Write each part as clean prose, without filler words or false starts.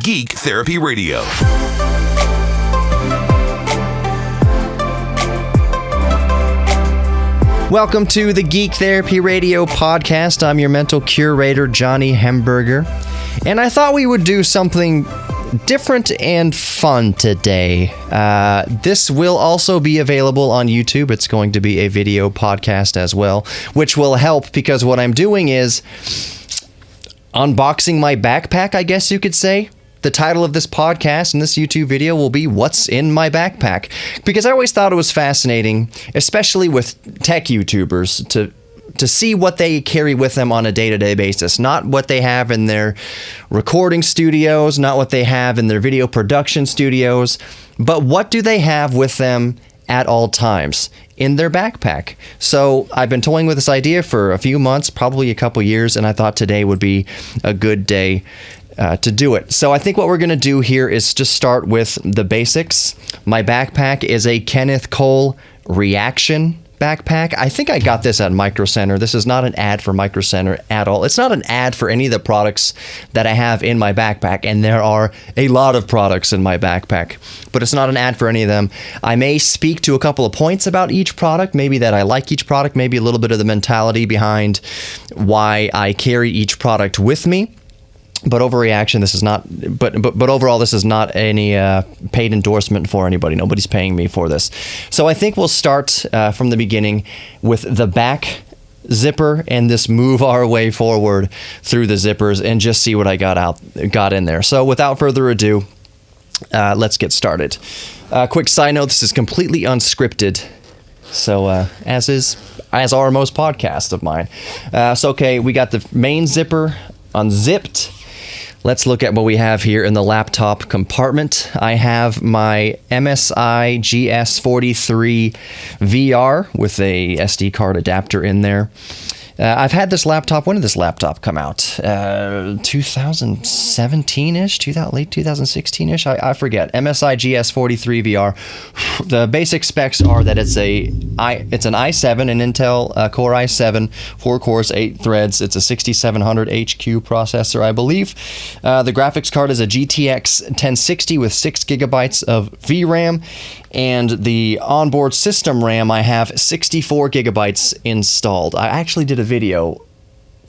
Geek Therapy Radio. Welcome to the Geek Therapy Radio podcast. I'm your mental curator, Johnny Hemberger. And I thought we would do something different and fun today. This will also be available on YouTube. It's going to be a video podcast as well, which will help because what I'm doing is unboxing my backpack, I guess you could say. The title of this podcast and this YouTube video will be What's in My Backpack? Because I always thought it was fascinating, especially with tech YouTubers, to see what they carry with them on a day-to-day basis. Not what they have in their recording studios, not what they have in their video production studios, but what do they have with them at all times in their backpack. So I've been toying with this idea for a few months, probably a couple years, and I thought today would be a good day to do it. So I think what we're going to do here is just start with the basics. My backpack is a Kenneth Cole Reaction backpack. I think I got this at Micro Center. This is not an ad for Micro Center at all. It's not an ad for any of the products that I have in my backpack, and there are a lot of products in my backpack, but it's not an ad for any of them. I may speak to a couple of points about each product, maybe that I like each product, maybe a little bit of the mentality behind why I carry each product with me. But overreaction, this is not. But overall, this is not any paid endorsement for anybody. Nobody's paying me for this. So I think we'll start from the beginning with the back zipper and this move our way forward through the zippers and just see what I got in there. So without further ado, let's get started. Quick side note: this is completely unscripted. So as are most podcasts of mine. Okay, we got the main zipper unzipped. Let's look at what we have here in the laptop compartment. I have my MSI GS43 VR with a SD card adapter in there. I've had this laptop. When did this laptop come out? 2017-ish? Late 2016-ish? I forget. MSI GS43 VR. The basic specs are that it's an i7, an Intel Core i7, 4 cores, 8 threads. It's a 6700 HQ processor, I believe. The graphics card is a GTX 1060 with 6 gigabytes of VRAM. And the onboard system RAM, I have 64 gigabytes installed. I actually did a video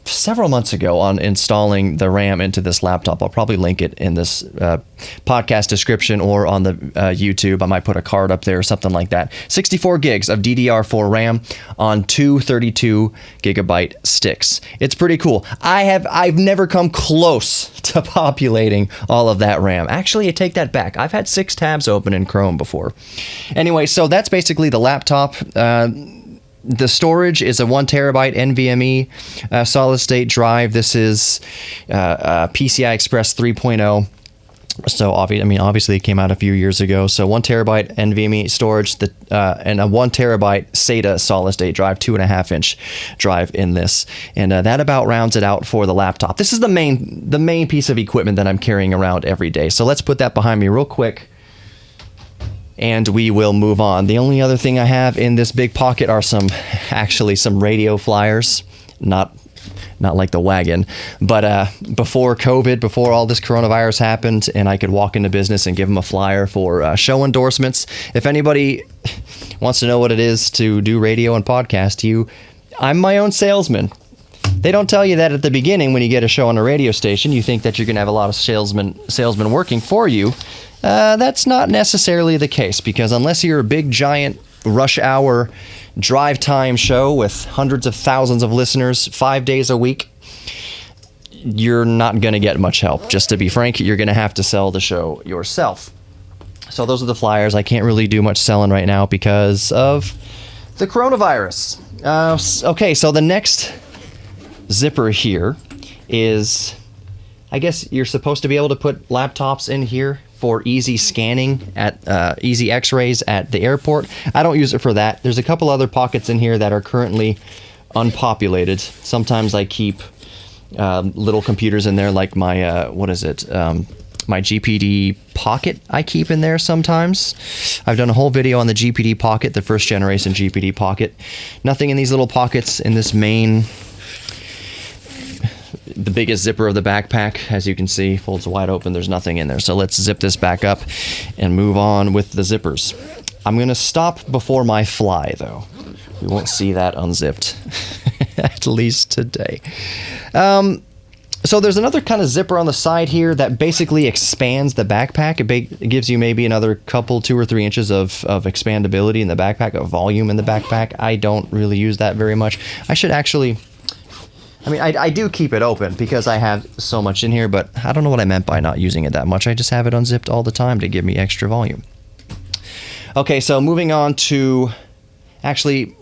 several months ago on installing the RAM into this laptop. I'll probably link it in this podcast description or on the YouTube. I might put a card up there or something like that. 64 gigs of DDR4 RAM on two 32 gigabyte sticks. It's pretty cool. I've never come close to populating all of that RAM. Actually, I take that back. I've had 6 tabs open in Chrome before. Anyway, so that's basically the laptop. The storage is a 1 terabyte NVMe solid state drive. This is PCI Express 3.0. So obviously it came out a few years ago. So 1 terabyte NVMe storage, and a 1 terabyte SATA solid state drive, 2.5-inch drive in this, and that about rounds it out for the laptop. This is the main piece of equipment that I'm carrying around every day. So let's put that behind me real quick, and we will move on. The only other thing I have in this big pocket are some radio flyers, not like the wagon, but before COVID, before all this coronavirus happened, and I could walk into business and give them a flyer for show endorsements. If anybody wants to know what it is to do radio and podcast, I'm my own salesman. They don't tell you that at the beginning when you get a show on a radio station. You think that you're going to have a lot of salesmen working for you. That's not necessarily the case, because unless you're a big, giant, rush hour drive time show with hundreds of thousands of listeners 5 days a week, you're not going to get much help. Just to be frank, you're going to have to sell the show yourself. So those are the flyers. I can't really do much selling right now because of the coronavirus. Okay, so the next zipper here is, I guess you're supposed to be able to put laptops in here for easy scanning at easy x-rays at the airport. I don't use it for that. There's a couple other pockets in here that are currently unpopulated. Sometimes I keep little computers in there, like my my GPD Pocket I keep in there sometimes. I've done a whole video on the GPD Pocket, the first generation GPD Pocket. Nothing in these little pockets in this main the biggest zipper of the backpack. As you can see, folds wide open. There's nothing in there. So let's zip this back up and move on with the zippers. I'm going to stop before my fly, though. We won't see that unzipped, at least today. So there's another kind of zipper on the side here that basically expands the backpack. It gives you maybe another couple, 2 or 3 inches of expandability in the backpack, of volume in the backpack. I don't really use that very much. I should actually... I mean, I do keep it open because I have so much in here, but I don't know what I meant by not using it that much. I just have it unzipped all the time to give me extra volume. Okay, so moving on to... Actually,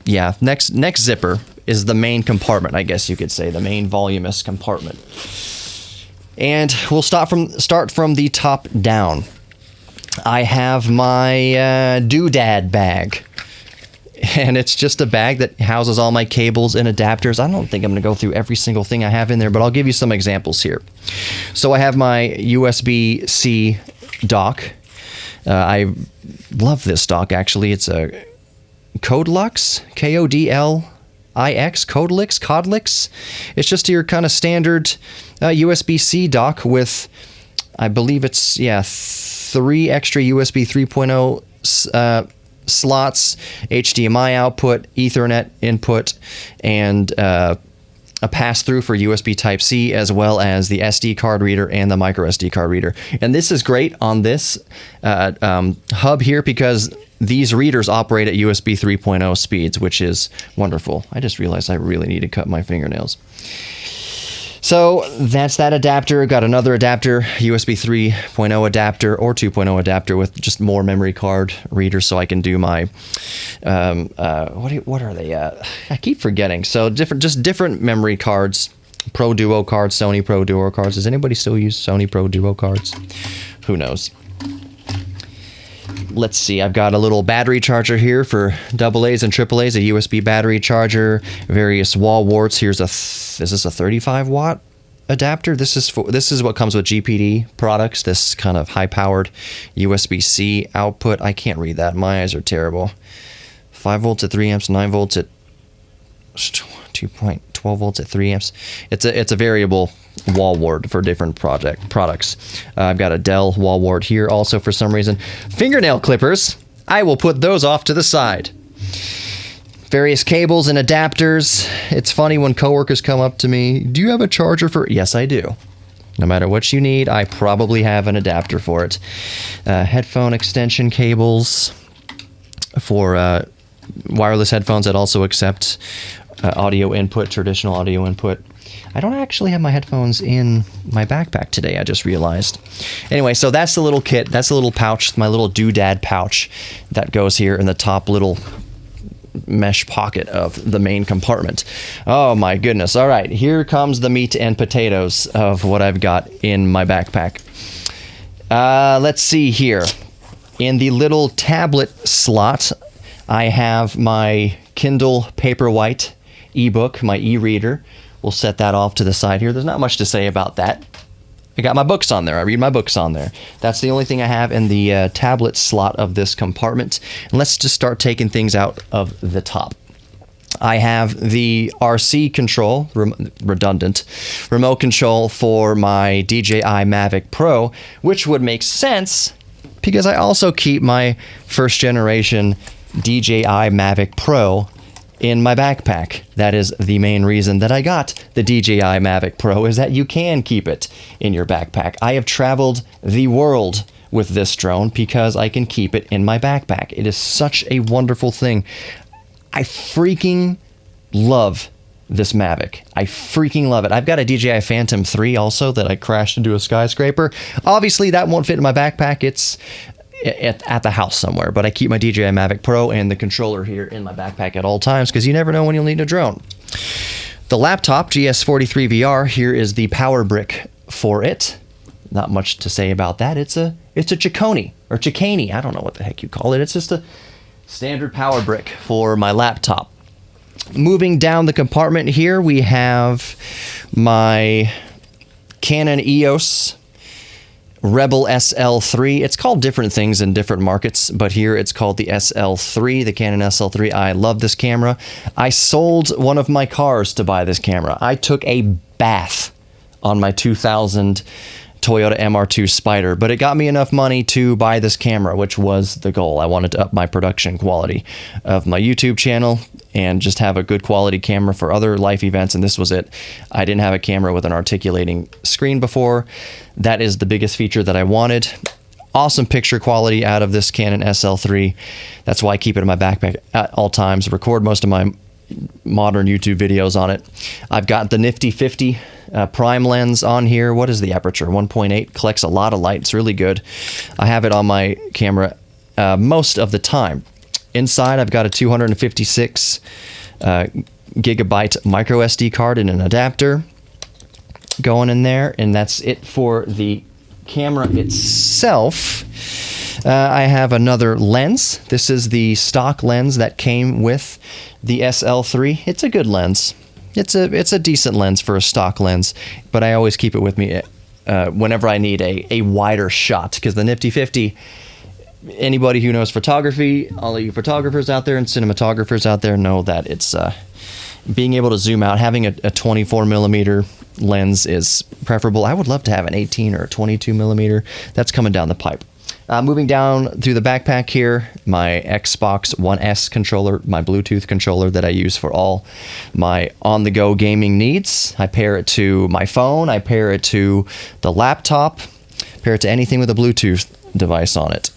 yeah, next zipper is the main compartment, I guess you could say, the main voluminous compartment. And we'll start from the top down. I have my doodad bag. And it's just a bag that houses all my cables and adapters. I don't think I'm going to go through every single thing I have in there, but I'll give you some examples here. So I have my USB-C dock. I love this dock, actually. It's a Codelux, Kodlix, Codlix. It's just your kind of standard USB-C dock with, I believe it's, 3 extra USB 3.0 slots, HDMI output, Ethernet input, and a pass-through for USB Type-C, as well as the SD card reader and the micro SD card reader. And this is great on this hub here because these readers operate at USB 3.0 speeds, which is wonderful. I just realized I really need to cut my fingernails. So that's that adapter. Got another adapter, USB 3.0 adapter or 2.0 adapter with just more memory card readers, so I can do my what are they? I keep forgetting. So different memory cards, Pro Duo cards, Sony Pro Duo cards. Does anybody still use Sony Pro Duo cards? Who knows? Let's see, I've got a little battery charger here for AA's and AAA's, a USB battery charger, various wall warts. Is this a 35 watt adapter? This is what comes with GPD products, this kind of high powered USB-C output. I can't read that, my eyes are terrible. 5 volts at 3 amps, 9 volts at 2.12 volts at 3 amps. It's a variable wall wart for different products. I've got a Dell wall wart here also for some reason. Fingernail clippers, I will put those off to the side. Various cables and adapters. It's funny when coworkers come up to me, do you have a charger for... Yes, I do. No matter what you need, I probably have an adapter for it. Headphone extension cables for wireless headphones that also accept audio input, traditional audio input. I don't actually have my headphones in my backpack today, I just realized. Anyway, so that's the little kit. That's the little pouch, my little doodad pouch that goes here in the top little mesh pocket of the main compartment. Oh my goodness. All right, here comes the meat and potatoes of what I've got in my backpack. Let's see here. In the little tablet slot, I have my Kindle Paperwhite ebook, my e-reader. We'll set that off to the side here. There's not much to say about that. I got my books on there. I read my books on there. That's the only thing I have in the tablet slot of this compartment. And let's just start taking things out of the top. I have the RC control, redundant, remote control for my DJI Mavic Pro, which would make sense because I also keep my first generation DJI Mavic Pro in my backpack. That is the main reason that I got the DJI Mavic Pro, is that you can keep it in your backpack. I have traveled the world with this drone because I can keep it in my backpack. It is such a wonderful thing. I freaking love this Mavic. I freaking love it. I've got a DJI Phantom 3 also that I crashed into a skyscraper. Obviously that won't fit in my backpack. It's at the house somewhere, but I keep my DJI Mavic Pro and the controller here in my backpack at all times because you never know when you'll need a drone. The laptop, GS43 VR, here is the power brick for it. Not much to say about that. It's a Chicone or Chicane. I don't know what the heck you call it. It's just a standard power brick for my laptop. Moving down the compartment here, we have my Canon EOS Rebel SL3. It's called different things in different markets, but here it's called the SL3, the Canon SL3. I love this camera. I sold one of my cars to buy this camera. I took a bath on my 2000 Toyota MR2 Spyder, but it got me enough money to buy this camera, which was the goal. I wanted to up my production quality of my YouTube channel and just have a good quality camera for other life events, and this was it. I didn't have a camera with an articulating screen before. That is the biggest feature that I wanted. Awesome picture quality out of this Canon SL3. That's why I keep it in my backpack at all times. Record most of my modern YouTube videos on it. I've got the nifty 50 prime lens on here. What is the aperture? 1.8. Collects a lot of light. It's really good. I have it on my camera most of the time. Inside, I've got a 256 gigabyte micro SD card and an adapter going in there, and that's it for the camera itself. I have another lens. This is the stock lens that came with the SL3. It's a good lens. It's a decent lens for a stock lens, but I always keep it with me whenever I need a wider shot, because the nifty 50, anybody who knows photography, all of you photographers out there and cinematographers out there know that it's being able to zoom out. Having a 24 millimeter lens is preferable. I would love to have an 18 or a 22 millimeter. That's coming down the pipe. Moving down through the backpack here, my Xbox One S controller, my Bluetooth controller that I use for all my on-the-go gaming needs. I pair it to my phone. I pair it to the laptop. Pair it to anything with a Bluetooth device on it.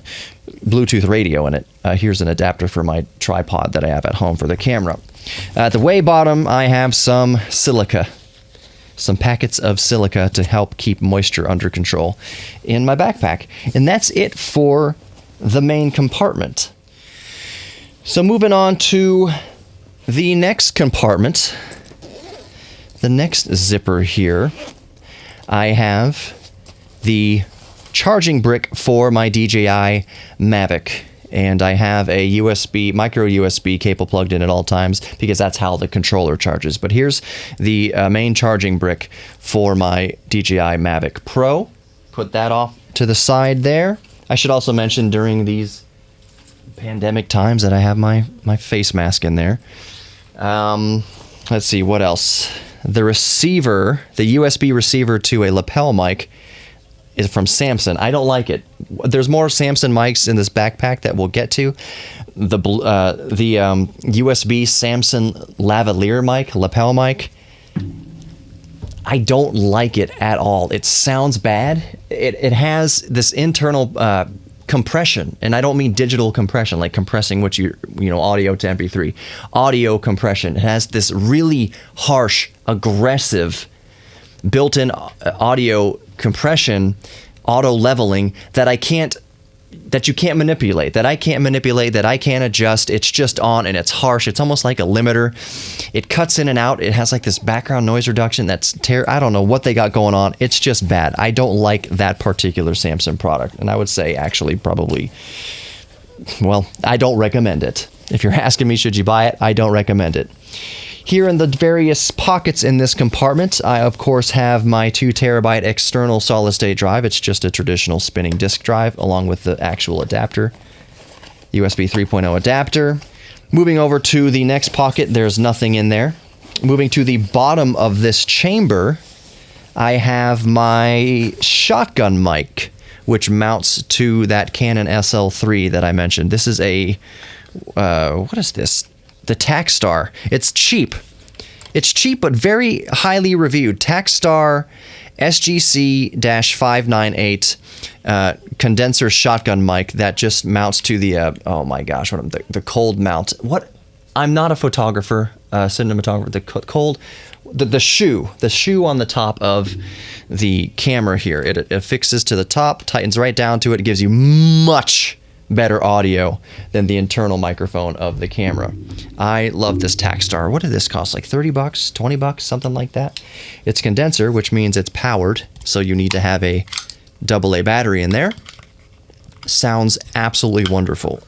Bluetooth radio in it. Here's an adapter for my tripod that I have at home for the camera. At the way bottom, I have some silica. Some packets of silica to help keep moisture under control in my backpack. And that's it for the main compartment. So moving on to the next compartment, the next zipper here, I have the charging brick for my DJI Mavic. And I have a micro USB cable plugged in at all times because that's how the controller charges. But here's the main charging brick for my DJI Mavic Pro. Put that off to the side there. I should also mention during these pandemic times that I have my face mask in there. Let's see, what else? The receiver, the USB receiver to a lapel mic is from Samson. I don't like it. There's more Samson mics in this backpack that we'll get to. The USB Samson lavalier mic, lapel mic, I don't like it at all. It sounds bad. It has this internal compression, and I don't mean digital compression, like compressing what audio to MP3. Audio compression. It has this really harsh, aggressive, built-in audio compression, auto leveling that you can't manipulate, that I can't adjust. It's just on and it's harsh. It's almost like a limiter. It cuts in and out. It has like this background noise reduction that's I don't know what they got going on. It's just bad. I don't like that particular Samsung product. And I would say actually probably, well, I don't recommend it. If you're asking me, should you buy it? I don't recommend it. Here in the various pockets in this compartment, I of course have my 2 terabyte external solid state drive. It's just a traditional spinning disk drive along with the actual adapter, USB 3.0 adapter. Moving over to the next pocket, there's nothing in there. Moving to the bottom of this chamber, I have my shotgun mic, which mounts to that Canon SL3 that I mentioned. This is a, what is this? The Takstar. It's cheap. It's cheap, but very highly reviewed. Takstar SGC-598 condenser shotgun mic that just mounts to the, oh my gosh, the cold mount. What? I'm not a photographer, cinematographer. The shoe on the top of the camera here. It affixes to the top, tightens right down to it. It gives you much better audio than the internal microphone of the camera. I love this Takstar. What did this cost? Like 30 bucks, 20 bucks, something like that. It's condenser, which means it's powered, so you need to have a AA battery in there. Sounds absolutely wonderful.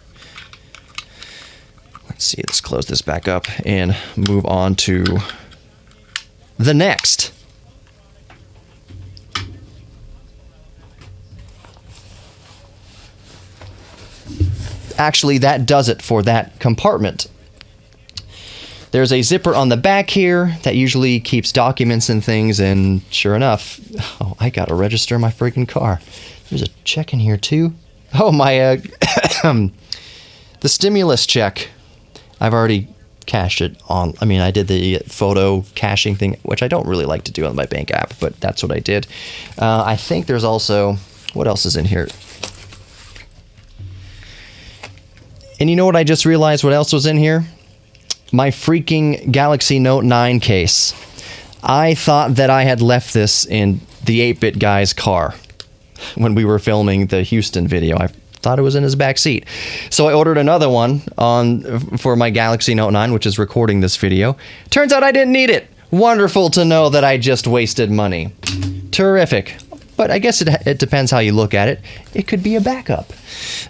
Let's see, let's close this back up and move on to the next. actually, that does it for that compartment. There's a zipper on the back here that usually keeps documents and things, and sure enough, oh, I gotta register my freaking car. There's a check in here too. Oh, my, the stimulus check. I've already cashed it on, I mean, I did the photo caching thing, which I don't really like to do on my bank app, but that's what I did. I think there's also, what else is in here? And you know what I just realized what else was in here? My freaking Galaxy Note 9 case. I thought that I had left this in the 8-Bit guy's car when we were filming the Houston video. I thought it was in his back seat. So I ordered another one for my Galaxy Note 9, which is recording this video. Turns out I didn't need it. Wonderful to know that I just wasted money. Terrific. But I guess it depends how you look at it. It could be a backup.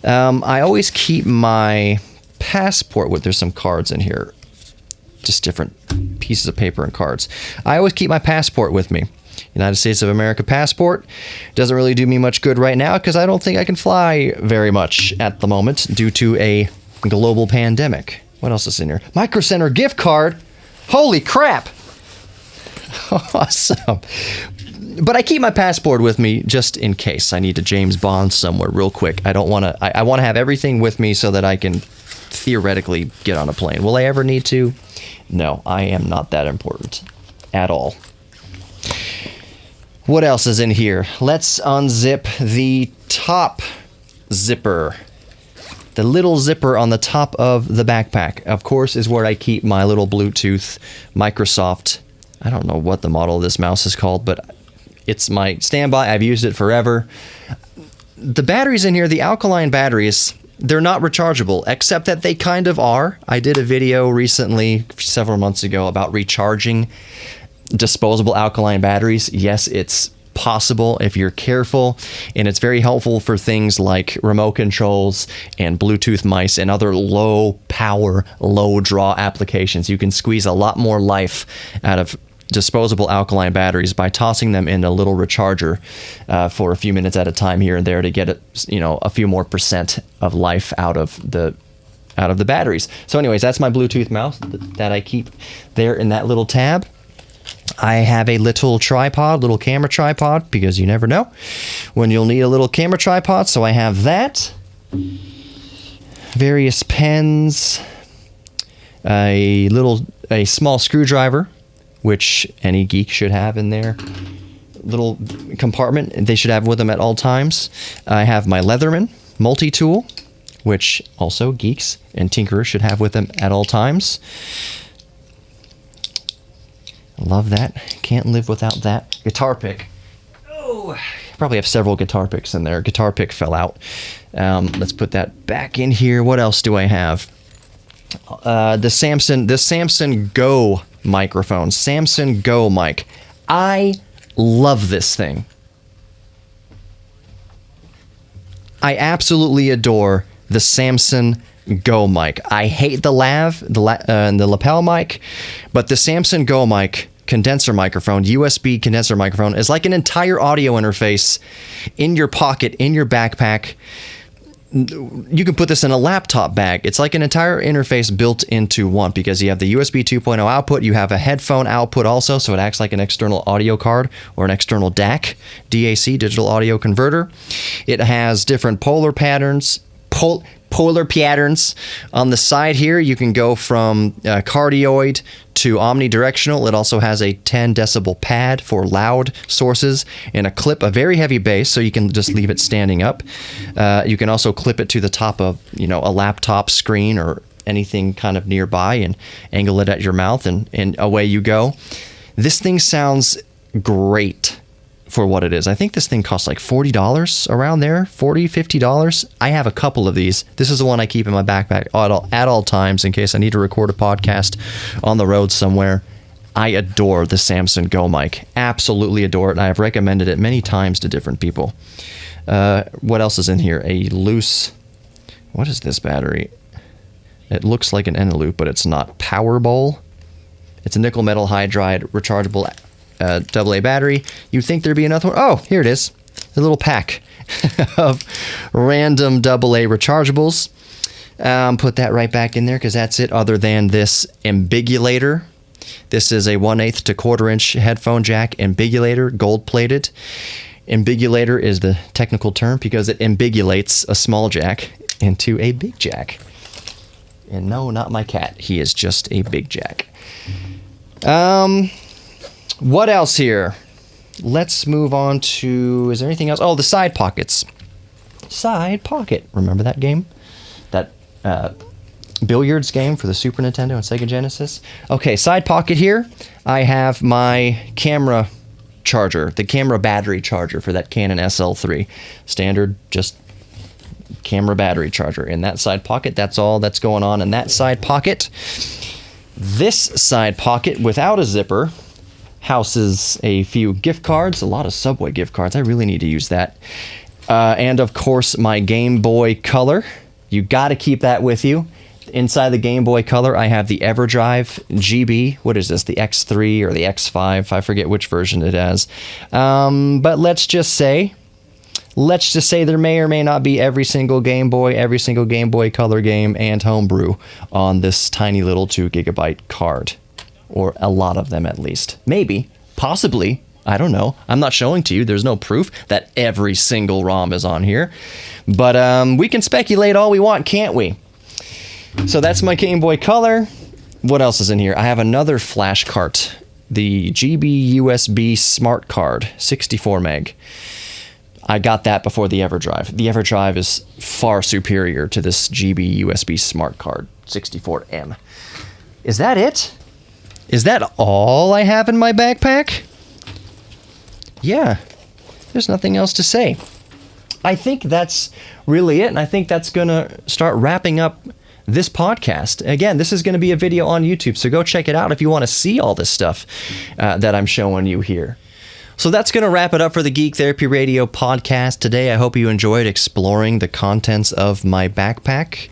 I always keep my passport with, there's some cards in here. Just different pieces of paper and cards. I always keep my passport with me. United States of America passport. Doesn't really do me much good right now because I don't think I can fly very much at the moment due to a global pandemic. What else is in here? Micro Center gift card. Holy crap. Awesome. But I keep my passport with me just in case I need to James Bond somewhere real quick. I don't want to, I want to have everything with me so that I can theoretically get on a plane. Will I ever need to? No, I am not that important at all. What else is in here? Let's unzip the top zipper. The little zipper on the top of the backpack, of course, is where I keep my little Bluetooth Microsoft. I don't know what the model of this mouse is called, but it's my standby. I've used it forever. The batteries in here, the alkaline batteries, they're not rechargeable, except that they kind of are. I did a video recently, several months ago, about recharging disposable alkaline batteries. Yes, it's possible if you're careful, and it's very helpful for things like remote controls and Bluetooth mice and other low power, low draw applications. You can squeeze a lot more life out of disposable alkaline batteries by tossing them in a little recharger for a few minutes at a time here and there to get a few more % of life out of the batteries. So anyways, that's my Bluetooth mouse that I keep there in that little tab. I have a little tripod, little camera tripod, because you never know when you'll need a little camera tripod. So I have that, various pens, a small screwdriver, which any geek should have in their little compartment. They should have with them at all times. I have my Leatherman multi-tool, which also geeks and tinkerers should have with them at all times. Love that. Can't live without that. Guitar pick. Oh, probably have several guitar picks in there. Guitar pick fell out. Let's put that back in here. What else do I have? The Samson Go microphone. Samson Go mic. I love this thing. I absolutely adore the Samson Go mic. I hate the the lapel mic, but the Samson Go mic condenser microphone, USB condenser microphone, is like an entire audio interface in your pocket, in your backpack. You can put this in a laptop bag. It's like an entire interface built into one because you have the USB 2.0 output, you have a headphone output also, so it acts like an external audio card or an external DAC, digital audio converter. It has different polar patterns on the side here. You can go from cardioid to omnidirectional. It also has a 10 decibel pad for loud sources and a very heavy bass, so you can just leave it standing up. You can also clip it to the top of a laptop screen or anything kind of nearby and angle it at your mouth, and away you go. This thing sounds great for what it is. I think this thing costs like $40 around there, $40, $50. I have a couple of these. This is the one I keep in my backpack at all times in case I need to record a podcast on the road somewhere. I adore the Samson Go mic. Absolutely adore it. And I've recommended it many times to different people. What else is in here? What is this battery? It looks like an Eneloop, but it's not. Powerball. It's a nickel metal hydride rechargeable AA battery. You'd think there'd be another one. Oh, here it is. A little pack of random AA rechargeables. Put that right back in there because that's it, other than this ambigulator. This is a 1/8 to 1/4 inch headphone jack ambigulator, gold plated. Ambigulator is the technical term because it ambigulates a small jack into a big jack. And no, not my cat. He is just a big jack. What else here? Let's move on to, is there anything else? Oh, the side pockets. Side pocket. Remember that game? That billiards game for the Super Nintendo and Sega Genesis? Okay, side pocket here. I have my camera charger, the camera battery charger for that Canon SL3. Standard, just camera battery charger in that side pocket. That's all that's going on in that side pocket. This side pocket without a zipper houses a few gift cards, a lot of Subway gift cards. I really need to use that. And of course, my Game Boy Color. You got to keep that with you. Inside the Game Boy Color, I have the EverDrive GB. What is this? The X3 or the X5? I forget which version it has. But let's just say there may or may not be every single Game Boy Color game and homebrew on this tiny little 2 GB card. Or a lot of them at least. Maybe. Possibly. I don't know. I'm not showing to you. There's no proof that every single ROM is on here. But we can speculate all we want, can't we? So that's my Game Boy Color. What else is in here? I have another flash cart. The GB USB Smart Card, 64 meg. I got that before the EverDrive. The EverDrive is far superior to this GB USB Smart Card, 64M. Is that it? Is that all I have in my backpack? Yeah, there's nothing else to say. I think that's really it, and I think that's going to start wrapping up this podcast. Again, this is going to be a video on YouTube, so go check it out if you want to see all this stuff that I'm showing you here. So that's going to wrap it up for the Geek Therapy Radio podcast today. I hope you enjoyed exploring the contents of my backpack.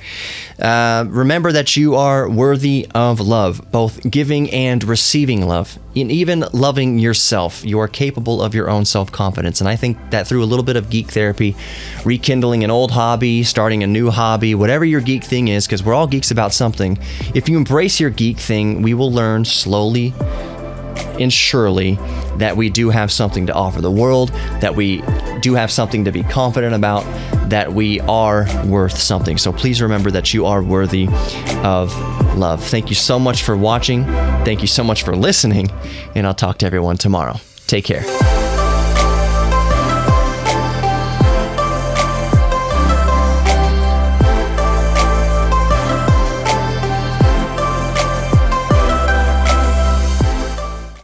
Remember that you are worthy of love, both giving and receiving love, and even loving yourself. You are capable of your own self-confidence, and I think that through a little bit of geek therapy, rekindling an old hobby, starting a new hobby, whatever your geek thing is, because we're all geeks about something, if you embrace your geek thing, we will learn slowly and surely that we do have something to offer the world, that we do have something to be confident about, that we are worth something. So please remember that you are worthy of love. Thank you so much for watching. Thank you so much for listening, and I'll talk to everyone tomorrow. Take care.